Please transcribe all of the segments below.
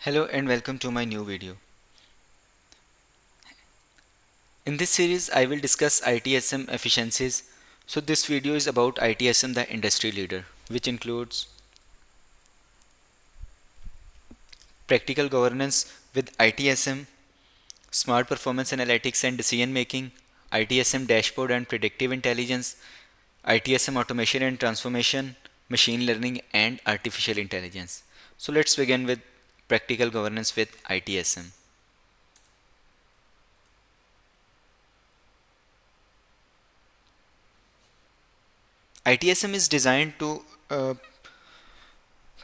Hello and welcome to my new video. In this series I will discuss ITSM efficiencies. So this video is about ITSM, the industry leader, which includes practical governance with ITSM, smart performance analytics and decision making, ITSM dashboard and predictive intelligence, ITSM automation and transformation, machine learning and artificial intelligence. So let's begin with practical governance with ITSM. ITSM is designed to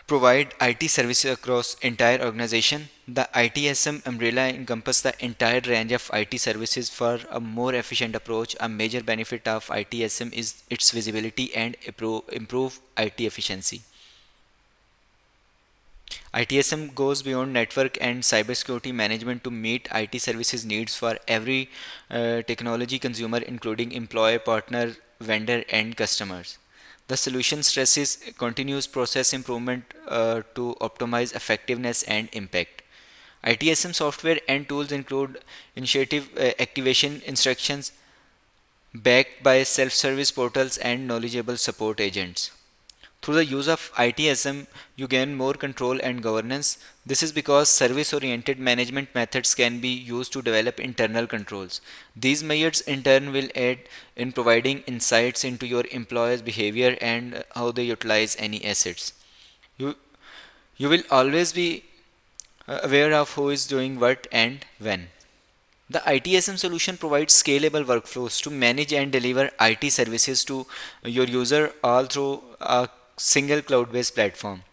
provide IT services across entire organization. The ITSM umbrella encompasses the entire range of IT services for a more efficient approach. A major benefit of ITSM is its visibility and improve IT efficiency. ITSM goes beyond network and cybersecurity management to meet IT services needs for every technology consumer, including employer, partner, vendor, and customers. The solution stresses continuous process improvement to optimize effectiveness and impact. ITSM software and tools include initiative activation instructions backed by self-service portals and knowledgeable support agents. Through the use of ITSM, you gain more control and governance. This is because service oriented management methods can be used to develop internal controls. These measures, in turn, will aid in providing insights into your employees' behavior and how they utilize any assets. You, you will always be aware of who is doing what and when. The ITSM solution provides scalable workflows to manage and deliver IT services to your user all through a single cloud-based platform.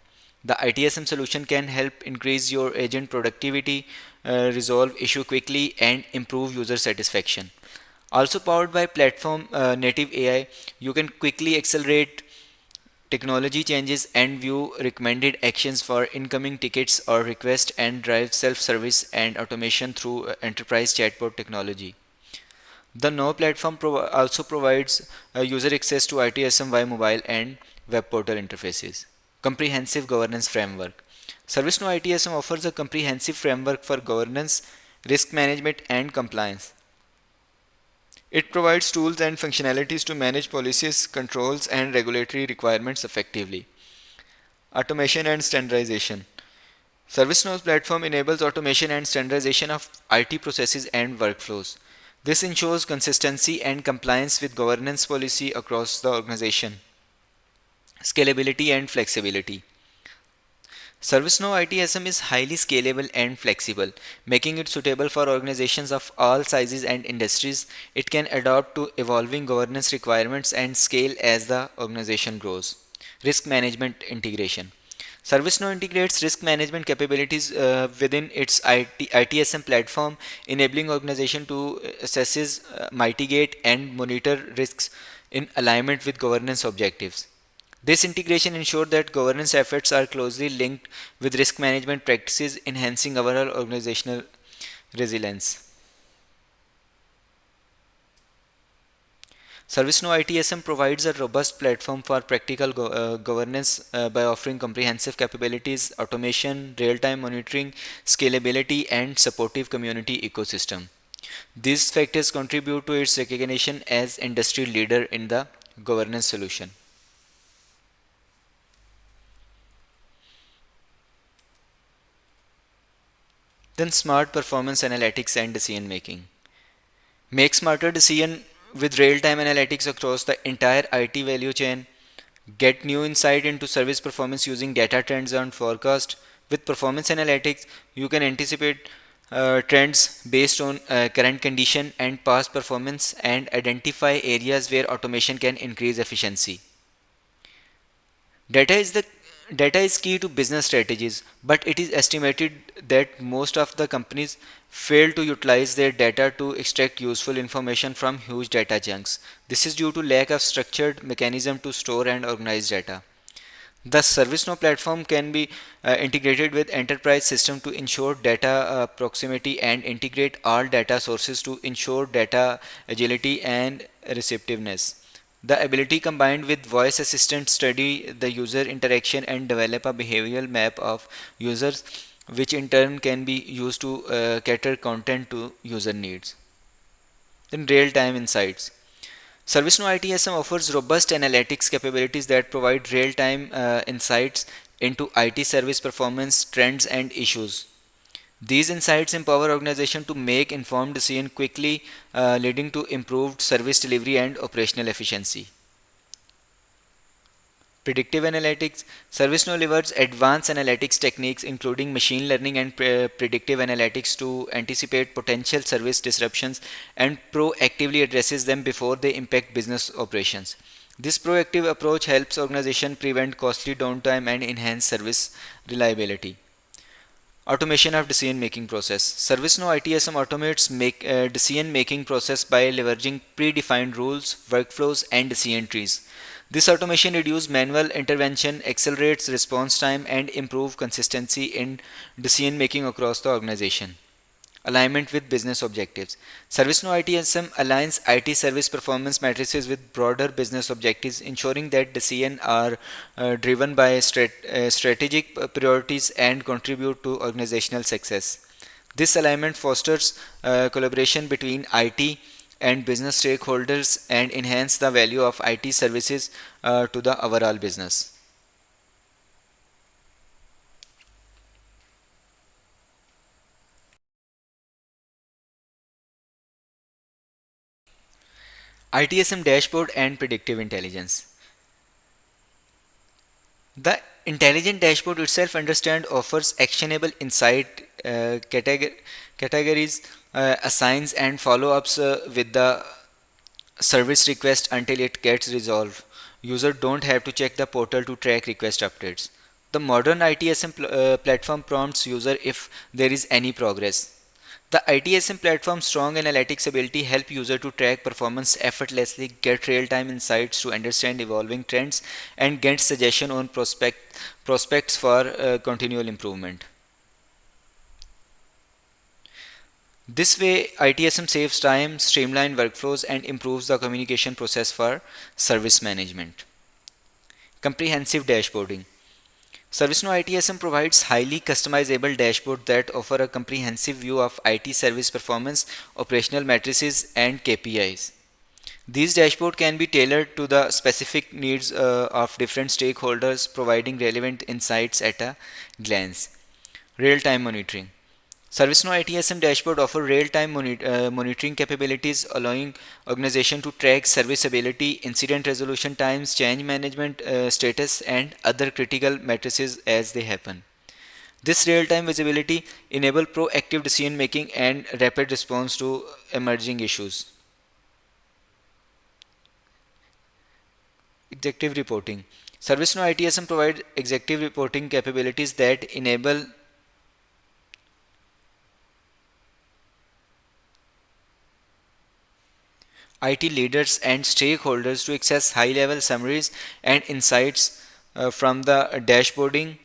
The ITSM solution can help increase your agent productivity, resolve issue quickly, and improve user satisfaction. Also powered by platform native AI, you can quickly accelerate technology changes and view recommended actions for incoming tickets or requests and drive self-service and automation through enterprise chatbot technology. The Now platform also provides user access to ITSM via mobile and web portal interfaces. Comprehensive governance framework. ServiceNow ITSM offers a comprehensive framework for governance, risk management, and compliance. It provides tools and functionalities to manage policies, controls, and regulatory requirements effectively. Automation and standardization. ServiceNow's platform enables automation and standardization of IT processes and workflows. This ensures consistency and compliance with governance policy across the organization. Scalability and flexibility. ServiceNow ITSM is highly scalable and flexible, making it suitable for organizations of all sizes and industries. It can adapt to evolving governance requirements and scale as the organization grows. Risk management integration. ServiceNow integrates risk management capabilities within its ITSM platform, enabling organization to assess, mitigate, and monitor risks in alignment with governance objectives. This integration ensures that governance efforts are closely linked with risk management practices, enhancing overall organizational resilience. ServiceNow ITSM provides a robust platform for practical governance by offering comprehensive capabilities, automation, real-time monitoring, scalability, and supportive community ecosystem. These factors contribute to its recognition as industry leader in the governance solution. Then smart performance analytics and decision making. Make smarter decision with real-time analytics across the entire IT value chain. Get new insight into service performance using data trends and forecast. With performance analytics, you can anticipate trends based on current condition and past performance and identify areas where automation can increase efficiency. Data is the Data is key to business strategies, but it is estimated that most of the companies fail to utilize their data to extract useful information from huge data chunks. This is due to lack of structured mechanism to store and organize data. The ServiceNow platform can be integrated with enterprise system to ensure data proximity and integrate all data sources to ensure data agility and receptiveness. The ability combined with voice assistant study the user interaction and develop a behavioral map of users which in turn can be used to cater content to user needs. Then real-time insights. ServiceNow ITSM offers robust analytics capabilities that provide real-time insights into IT service performance, trends, and issues. These insights empower organizations to make informed decisions quickly, leading to improved service delivery and operational efficiency. Predictive analytics. ServiceNow delivers advanced analytics techniques including machine learning and predictive analytics to anticipate potential service disruptions and proactively addresses them before they impact business operations. This proactive approach helps organizations prevent costly downtime and enhance service reliability. Automation of decision making process. ServiceNow ITSM automates decision making process by leveraging predefined rules, workflows, and decision trees. This automation reduces manual intervention, accelerates response time, and improves consistency in decision making across the organization. Alignment with business objectives. ServiceNow ITSM aligns IT service performance matrices with broader business objectives, ensuring that decisions are driven by strategic priorities and contribute to organizational success. This alignment fosters collaboration between IT and business stakeholders and enhance the value of IT services to the overall business. ITSM dashboard and predictive intelligence. The intelligent dashboard itself understand offers actionable insight, categories, assigns and follow-ups with the service request until it gets resolved. User don't have to check the portal to track request updates. The modern ITSM platform prompts user if there is any progress. The ITSM platform's strong analytics ability help user to track performance effortlessly, get real-time insights to understand evolving trends, and get suggestion on prospects for continual improvement. This way, ITSM saves time, streamlines workflows, and improves the communication process for service management. Comprehensive dashboarding. ServiceNow ITSM provides highly customizable dashboards that offer a comprehensive view of IT service performance, operational matrices, and KPIs. These dashboards can be tailored to the specific needs of different stakeholders, providing relevant insights at a glance. Real-time monitoring. ServiceNow ITSM dashboard offer real-time monitoring capabilities, allowing organization to track serviceability, incident resolution times, change management status, and other critical matrices as they happen. This real-time visibility enable proactive decision making and rapid response to emerging issues. Executive reporting. ServiceNow ITSM provide executive reporting capabilities that enable IT leaders and stakeholders to access high-level summaries and insights from the dashboarding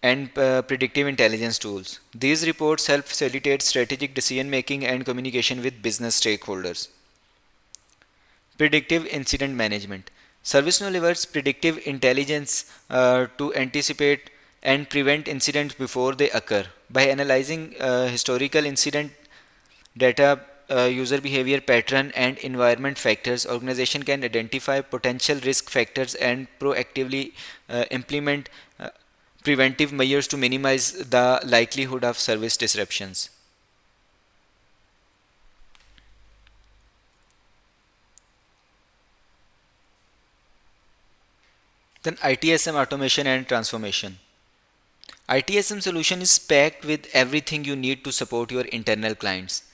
and predictive intelligence tools. These reports help facilitate strategic decision making and communication with business stakeholders. Predictive incident management. ServiceNow delivers predictive intelligence to anticipate and prevent incidents before they occur. By analyzing historical incident data, user behavior pattern, and environment factors, organization can identify potential risk factors and proactively implement preventive measures to minimize the likelihood of service disruptions. Then ITSM automation and transformation. ITSM solution is packed with everything you need to support your internal clients.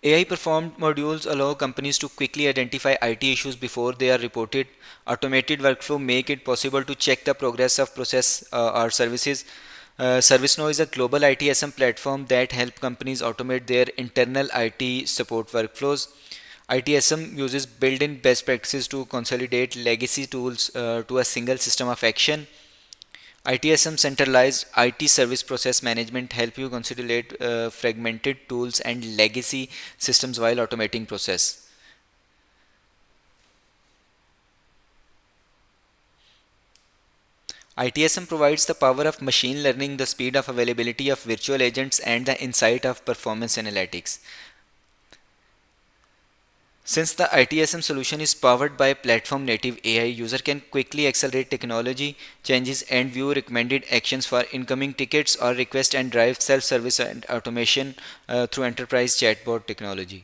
AI performed modules allow companies to quickly identify IT issues before they are reported. Automated workflow make it possible to check the progress of process or services. ServiceNow is a global ITSM platform that help companies automate their internal IT support workflows. ITSM uses built-in best practices to consolidate legacy tools to a single system of action. ITSM centralized IT service process management help you consolidate fragmented tools and legacy systems while automating process. ITSM provides the power of machine learning, the speed of availability of virtual agents, and the insight of performance analytics. Since the ITSM solution is powered by platform native AI, user can quickly accelerate technology changes and view recommended actions for incoming tickets or requests and drive self-service and automation through enterprise chatbot technology.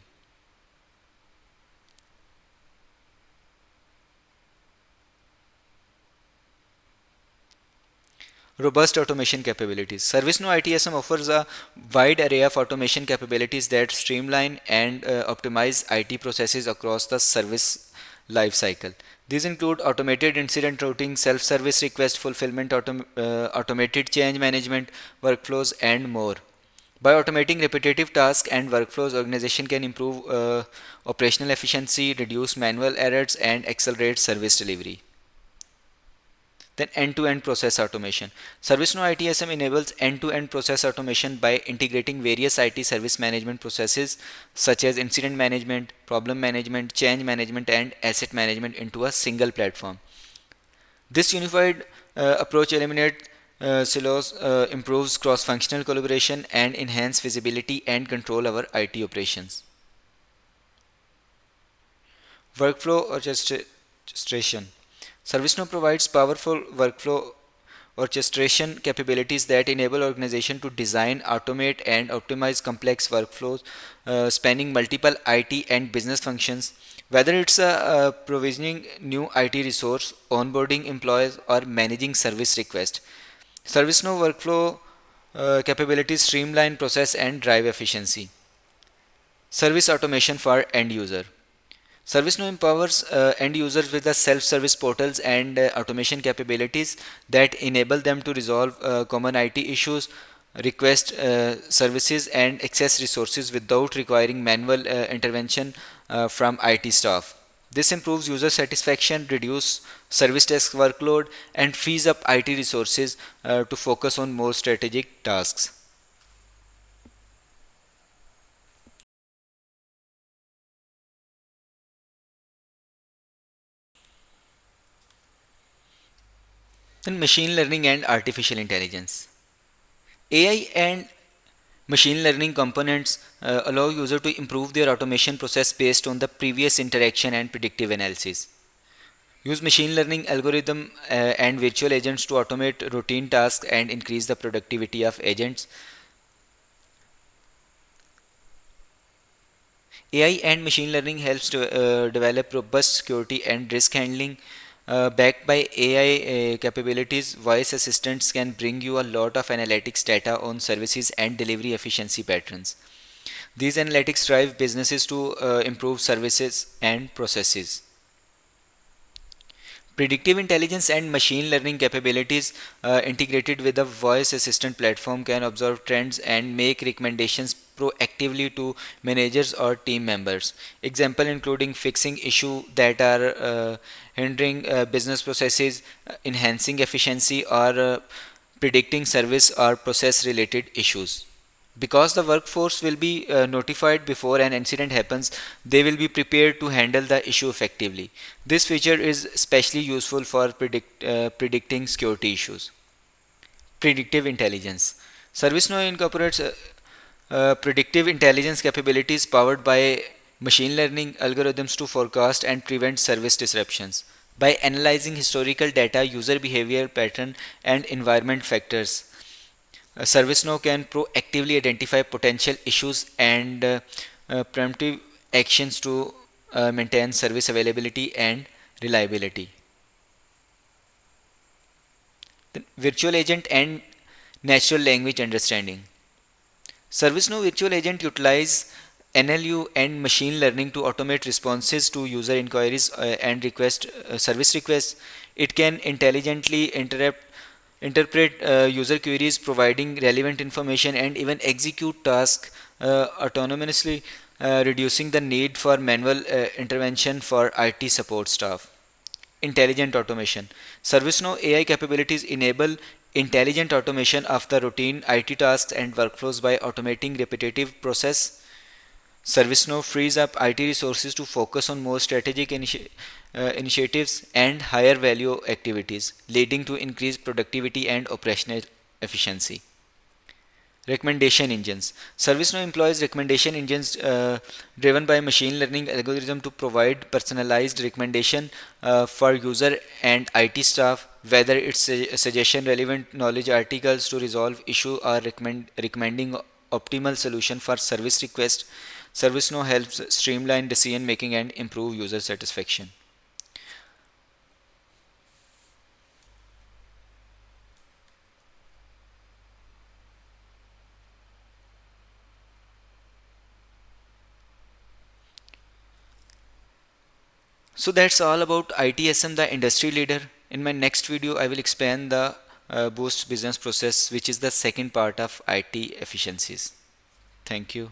Robust automation capabilities. ServiceNow ITSM offers a wide array of automation capabilities that streamline and optimize IT processes across the service lifecycle. These include automated incident routing, self-service request fulfillment, automated change management, workflows, and more. By automating repetitive tasks and workflows, organization can improve operational efficiency, reduce manual errors, and accelerate service delivery. Then end-to-end process automation. ServiceNow ITSM enables end-to-end process automation by integrating various IT service management processes such as incident management, problem management, change management, and asset management into a single platform. This unified approach eliminates silos, improves cross-functional collaboration, and enhance visibility and control over IT operations. Workflow orchestration. ServiceNow provides powerful workflow orchestration capabilities that enable organizations to design, automate, and optimize complex workflows spanning multiple IT and business functions. Whether it's provisioning new IT resource, onboarding employees, or managing service requests, ServiceNow workflow capabilities streamline process and drive efficiency. Service automation for end user. ServiceNow empowers end users with the self-service portals and automation capabilities that enable them to resolve common IT issues, request services, and access resources without requiring manual intervention from IT staff. This improves user satisfaction, reduces service desk workload, and frees up IT resources to focus on more strategic tasks. Then machine learning and artificial intelligence. AI and machine learning components allow user to improve their automation process based on the previous interaction and predictive analysis. Use machine learning algorithm and virtual agents to automate routine tasks and increase the productivity of agents. AI and machine learning helps to develop robust security and risk handling. Backed by AI capabilities, voice assistants can bring you a lot of analytics data on services and delivery efficiency patterns. These analytics drive businesses to improve services and processes. Predictive intelligence and machine learning capabilities integrated with a voice assistant platform can observe trends and make recommendations proactively to managers or team members. Example including fixing issues that are hindering business processes, enhancing efficiency, or predicting service or process related issues. Because the workforce will be notified before an incident happens, they will be prepared to handle the issue effectively. This feature is especially useful for predicting security issues. Predictive intelligence. ServiceNow incorporates predictive intelligence capabilities powered by machine learning algorithms to forecast and prevent service disruptions. By analyzing historical data, user behavior pattern, and environment factors, ServiceNow can proactively identify potential issues and preemptive actions to maintain service availability and reliability. Then virtual agent and natural language understanding. ServiceNow Virtual Agent utilize NLU and machine learning to automate responses to user inquiries and service requests. It can intelligently interpret user queries, providing relevant information, and even execute tasks autonomously, reducing the need for manual intervention for IT support staff. Intelligent automation. ServiceNow AI capabilities enable intelligent automation of the routine IT tasks and workflows by automating repetitive process. ServiceNow frees up IT resources to focus on more strategic initiatives and higher value activities, leading to increased productivity and operational efficiency. Recommendation engines. ServiceNow employs recommendation engines driven by machine learning algorithm to provide personalized recommendation for user and IT staff, whether it's suggestion relevant knowledge articles to resolve issue or recommending optimal solution for service request. ServiceNow helps streamline decision making and improve user satisfaction. So that's all about ITSM, the industry leader. In my next video, I will expand the Boost business process, which is the second part of IT efficiencies. Thank you.